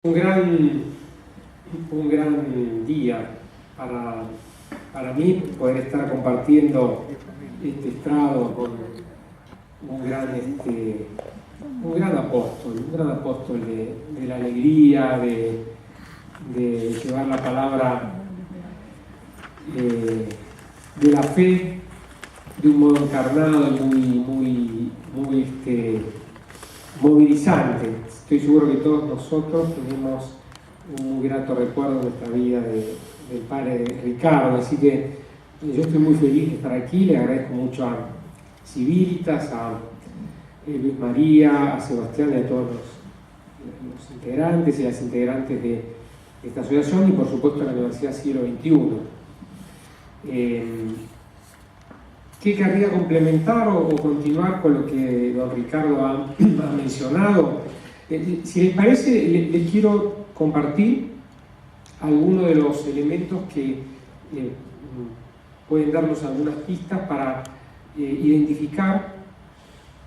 Un gran día para mí poder estar compartiendo este estrado con un gran apóstol de la alegría, de llevar la palabra de la fe de un modo encarnado y muy movilizante. Estoy seguro que todos nosotros tenemos un muy grato recuerdo en nuestra vida del padre Ricardo, así que yo estoy muy feliz de estar aquí. Le agradezco mucho a Civilitas, a Luis María, a Sebastián y a todos los integrantes y las integrantes de esta asociación, y por supuesto a la Universidad Siglo XXI. ¿Qué querría complementar o continuar con lo que don Ricardo ha mencionado? Si les parece, les quiero compartir algunos de los elementos que pueden darnos algunas pistas para identificar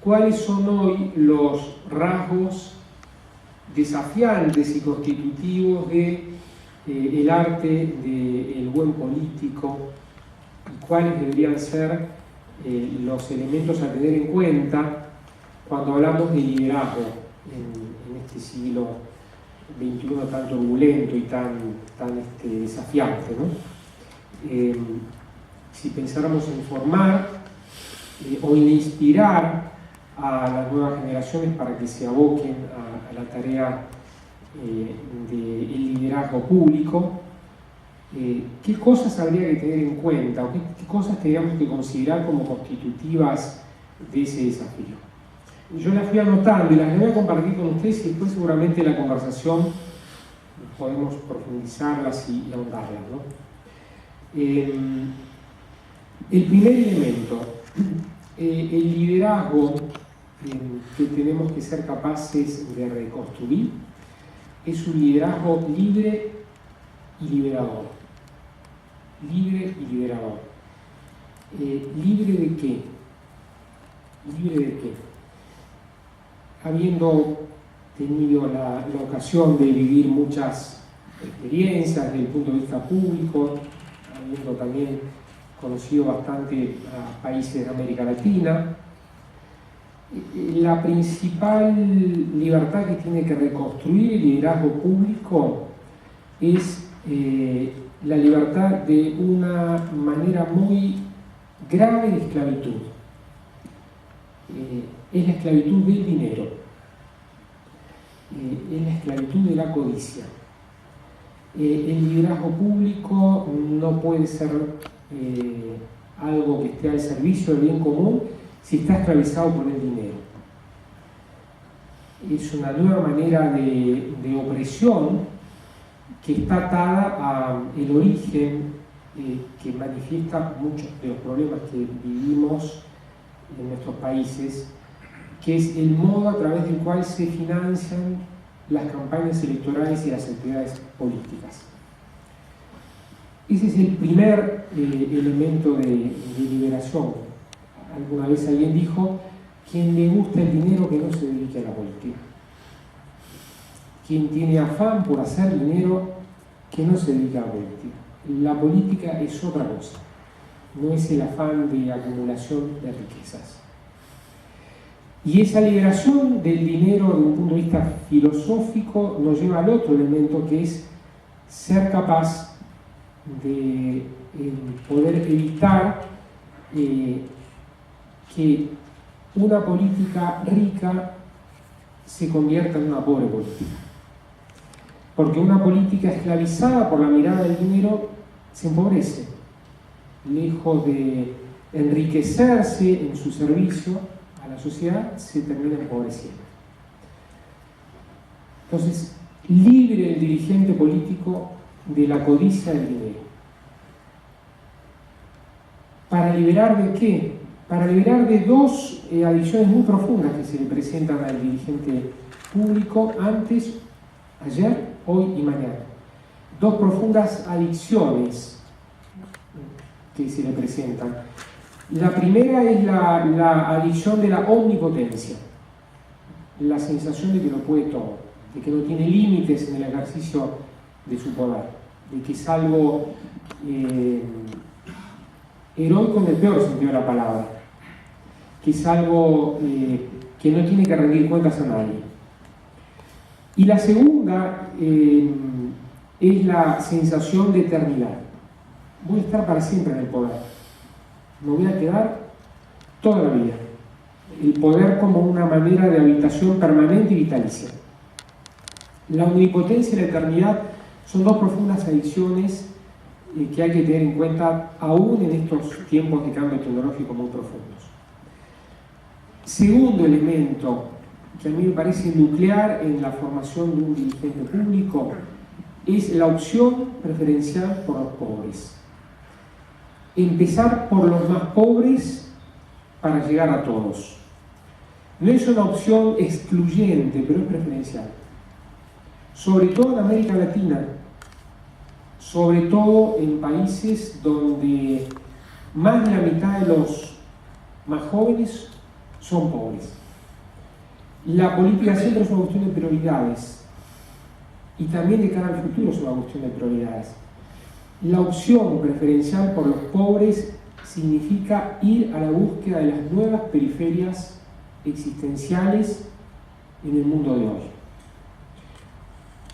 cuáles son hoy los rasgos desafiantes y constitutivos del arte del buen político, y cuáles deberían ser los elementos a tener en cuenta cuando hablamos de liderazgo en este siglo XXI tan turbulento y tan desafiante, ¿no? Si pensáramos en formar o en inspirar a las nuevas generaciones para que se aboquen a la tarea del liderazgo público, ¿qué cosas habría que tener en cuenta o qué cosas tendríamos que considerar como constitutivas de ese desafío? Yo las fui anotando y las voy a compartir con ustedes, y después seguramente en la conversación podemos profundizarlas y ahondarlas, ¿no? El primer elemento, el liderazgo que tenemos que ser capaces de reconstruir, es un liderazgo libre y liberador. Libre y liberador. ¿Libre de qué? ¿Libre de qué? Habiendo tenido la ocasión de vivir muchas experiencias desde el punto de vista público, habiendo también conocido bastante a países de América Latina, la principal libertad que tiene que reconstruir el liderazgo público es la libertad de una manera muy grave de esclavitud. Es la esclavitud del dinero, es la esclavitud de la codicia. El liderazgo público no puede ser algo que esté al servicio del bien común si está esclavizado por el dinero. Es una nueva manera de opresión que está atada al origen que manifiesta muchos de los problemas que vivimos en nuestros países, que es el modo a través del cual se financian las campañas electorales y las actividades políticas. Ese es el primer elemento de liberación. Alguna vez alguien dijo: quien le gusta el dinero, que no se dedique a la política. Quien tiene afán por hacer dinero, que no se dedique a la política. La política es otra cosa, no es el afán de acumulación de riquezas. Y esa liberación del dinero desde un punto de vista filosófico nos lleva al otro elemento, que es ser capaz de poder evitar que una política rica se convierta en una pobre política. Porque una política esclavizada por la mirada del dinero se empobrece, lejos de enriquecerse en su servicio a la sociedad, se termina empobreciendo. Entonces, libre el dirigente político de la codicia del dinero. ¿Para liberar de qué? Para liberar de dos adicciones muy profundas que se le presentan al dirigente público antes, ayer, hoy y mañana. Dos profundas adicciones que se le presentan. La primera es la adicción de la omnipotencia, la sensación de que lo puede todo. de que no tiene límites en el ejercicio de su poder, de que es algo heroico en el peor sentido de la palabra, que es algo que no tiene que rendir cuentas a nadie. Y la segunda es la sensación de eternidad. Voy a estar para siempre en el poder, me voy a quedar toda la vida. El poder como una manera de habitación permanente y vitalicia. La omnipotencia y la eternidad son dos profundas adicciones que hay que tener en cuenta aún en estos tiempos de cambio tecnológico muy profundos. Segundo elemento que a mí me parece nuclear en la formación de un dirigente público es la opción preferencial por los pobres. Empezar por los más pobres para llegar a todos. No es una opción excluyente, pero es preferencial. Sobre todo en América Latina, sobre todo en países donde más de la mitad de los más jóvenes son pobres. La política siempre es una cuestión de prioridades y también de cara al futuro es una cuestión de prioridades. La opción preferencial por los pobres significa ir a la búsqueda de las nuevas periferias existenciales en el mundo de hoy.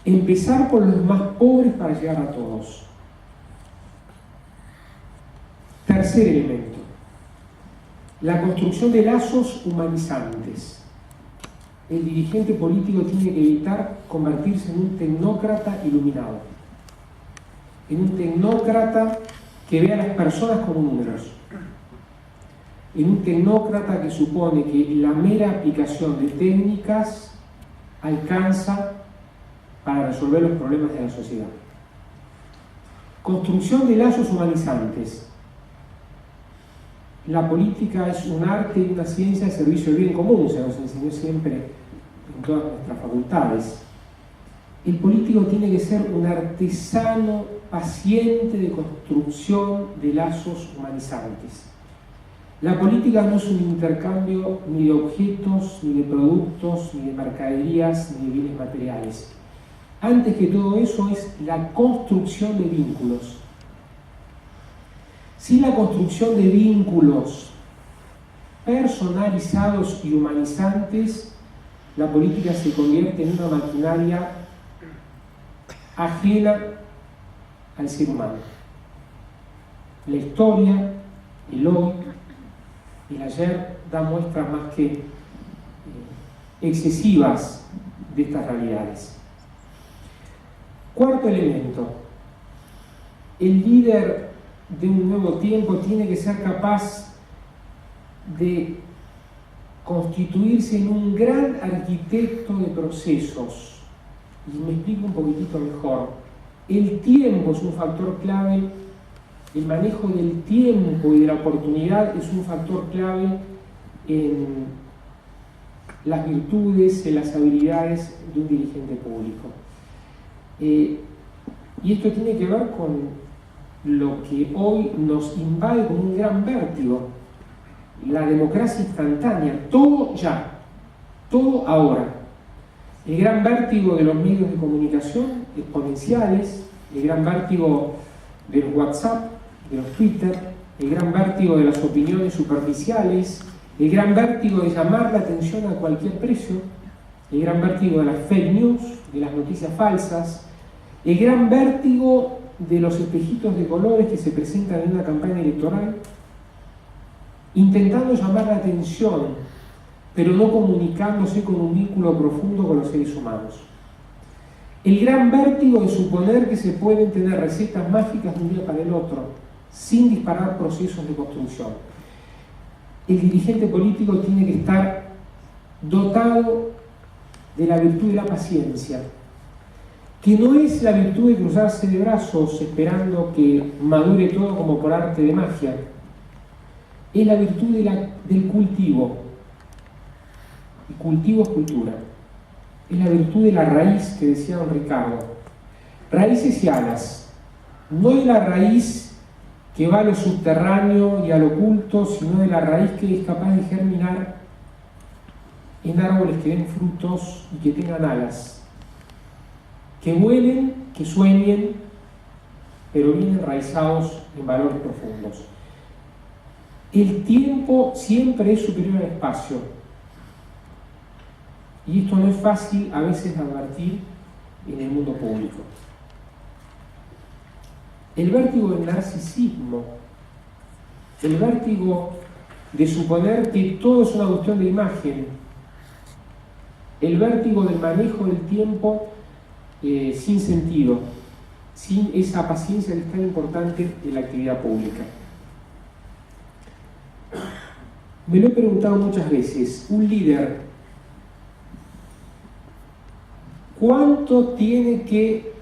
Empezar por los más pobres para llegar a todos. Tercer elemento, la construcción de lazos humanizantes. El dirigente político tiene que evitar convertirse en un tecnócrata iluminado, en un tecnócrata que ve a las personas como números, en un tecnócrata que supone que la mera aplicación de técnicas alcanza para resolver los problemas de la sociedad. Construcción de lazos humanizantes. La política es un arte y una ciencia de servicio al bien común, se nos enseñó siempre en todas nuestras facultades. El político tiene que ser un artesano paciente de construcción de lazos humanizantes. La política no es un intercambio ni de objetos, ni de productos, ni de mercaderías, ni de bienes materiales. Antes que todo eso es la construcción de vínculos. Sin la construcción de vínculos personalizados y humanizantes, la política se convierte en una maquinaria ajena al ser humano. La historia, el hoy, el ayer da muestras más que excesivas de estas realidades. Cuarto elemento, el líder de un nuevo tiempo tiene que ser capaz de constituirse en un gran arquitecto de procesos. Y me explico un poquitito mejor. El tiempo es un factor clave, el manejo del tiempo y de la oportunidad es un factor clave en las virtudes, en las habilidades de un dirigente público. Y esto tiene que ver con lo que hoy nos invade con un gran vértigo, la democracia instantánea, todo ya, todo ahora. El gran vértigo de los medios de comunicación exponenciales, el gran vértigo de los WhatsApp, de los Twitter, el gran vértigo de las opiniones superficiales, el gran vértigo de llamar la atención a cualquier precio, el gran vértigo de las fake news, de las noticias falsas, el gran vértigo de los espejitos de colores que se presentan en una campaña electoral, intentando llamar la atención, pero no comunicándose con un vínculo profundo con los seres humanos. El gran vértigo de suponer que se pueden tener recetas mágicas de un día para el otro, sin disparar procesos de construcción. El dirigente político tiene que estar dotado de la virtud de la paciencia, que no es la virtud de cruzarse de brazos esperando que madure todo como por arte de magia, es la virtud del cultivo. El cultivo es cultura. Es la virtud de la raíz que decía don Ricardo. Raíces y alas. No de la raíz que va a lo subterráneo y a lo oculto, sino de la raíz que es capaz de germinar en árboles que den frutos y que tengan alas. que vuelen, que sueñen, pero bien enraizados en valores profundos. El tiempo siempre es superior al espacio. Y esto no es fácil a veces de advertir en el mundo público. El vértigo del narcisismo, el vértigo de suponer que todo es una cuestión de imagen, el vértigo del manejo del tiempo sin sentido, sin esa paciencia que es tan importante en la actividad pública. Me lo he preguntado muchas veces, un líder, ¿cuánto tiene que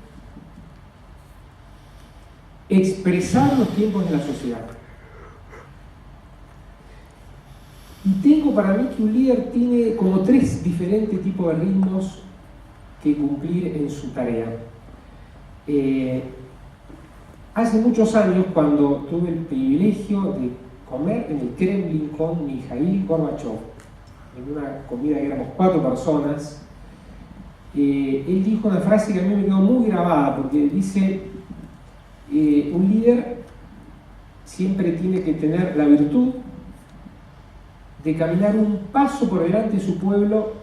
expresar los tiempos de la sociedad? Y tengo para mí que un líder tiene como 3 diferentes tipos de ritmos que cumplir en su tarea. Hace muchos años, cuando tuve el privilegio de comer en el Kremlin con Mikhail Gorbachev, en una comida que éramos 4 personas, él dijo una frase que a mí me quedó muy grabada, porque dice, un líder siempre tiene que tener la virtud de caminar un paso por delante de su pueblo,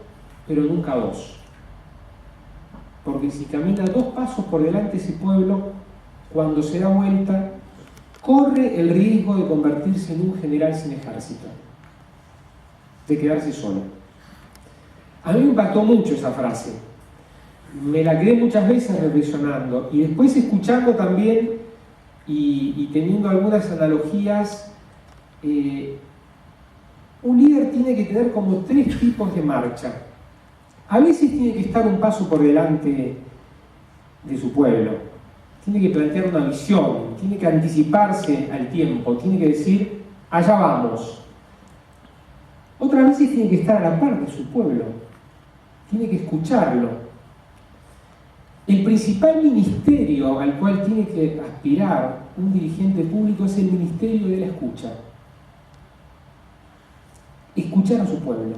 pero nunca 2. Porque si camina 2 pasos por delante de ese pueblo, cuando se da vuelta, corre el riesgo de convertirse en un general sin ejército, de quedarse solo. A mí me impactó mucho esa frase. Me la quedé muchas veces reflexionando y después escuchando también y teniendo algunas analogías. Un líder tiene que tener como 3 tipos de marcha. A veces tiene que estar un paso por delante de su pueblo, tiene que plantear una visión, tiene que anticiparse al tiempo, tiene que decir, allá vamos. Otras veces tiene que estar a la par de su pueblo, tiene que escucarlo. El principal ministerio al cual tiene que aspirar un dirigente público es el ministerio de la escucha. Escuchar a su pueblo,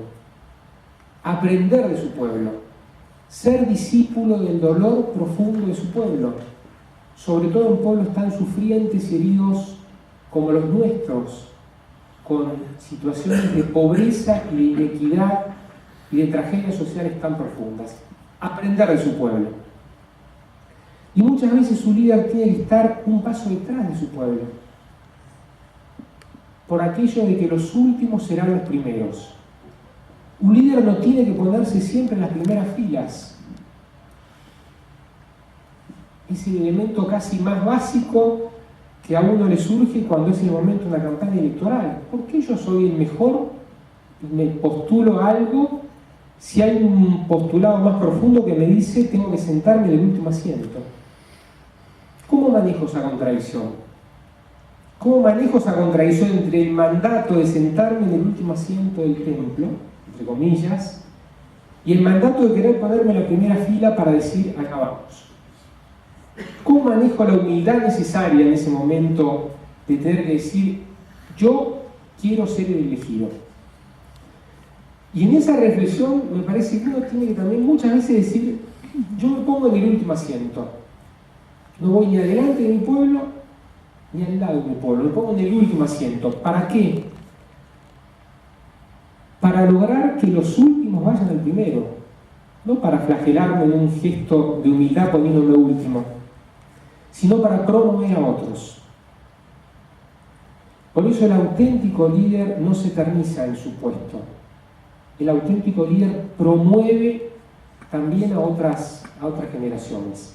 aprender de su pueblo, ser discípulo del dolor profundo de su pueblo, sobre todo en pueblos tan sufrientes y heridos como los nuestros, con situaciones de pobreza y de inequidad y de tragedias sociales tan profundas. Aprender de su pueblo. Y muchas veces su líder tiene que estar un paso detrás de su pueblo, por aquello de que los últimos serán los primeros. Un líder no tiene que ponerse siempre en las primeras filas. Es el elemento casi más básico que a uno le surge cuando es el momento de una campaña electoral. ¿Por qué yo soy el mejor y me postulo a algo si hay un postulado más profundo que me dice tengo que sentarme en el último asiento? ¿Cómo manejo esa contradicción? ¿Cómo manejo esa contradicción entre el mandato de sentarme en el último asiento del templo, entre comillas, y el mandato de querer ponerme en la primera fila para decir, acá vamos? ¿Cómo manejo la humildad necesaria en ese momento de tener que decir, yo quiero ser el elegido? Y en esa reflexión me parece que uno tiene que también muchas veces decir, yo me pongo en el último asiento. No voy ni adelante de mi pueblo, ni al lado de mi pueblo. Me pongo en el último asiento. ¿Para qué? Para lograr que los últimos vayan al primero. No para flagelarme en un gesto de humildad poniéndome último, sino para promover a otros. Por eso el auténtico líder no se eterniza en su puesto. El auténtico líder promueve también a otras generaciones.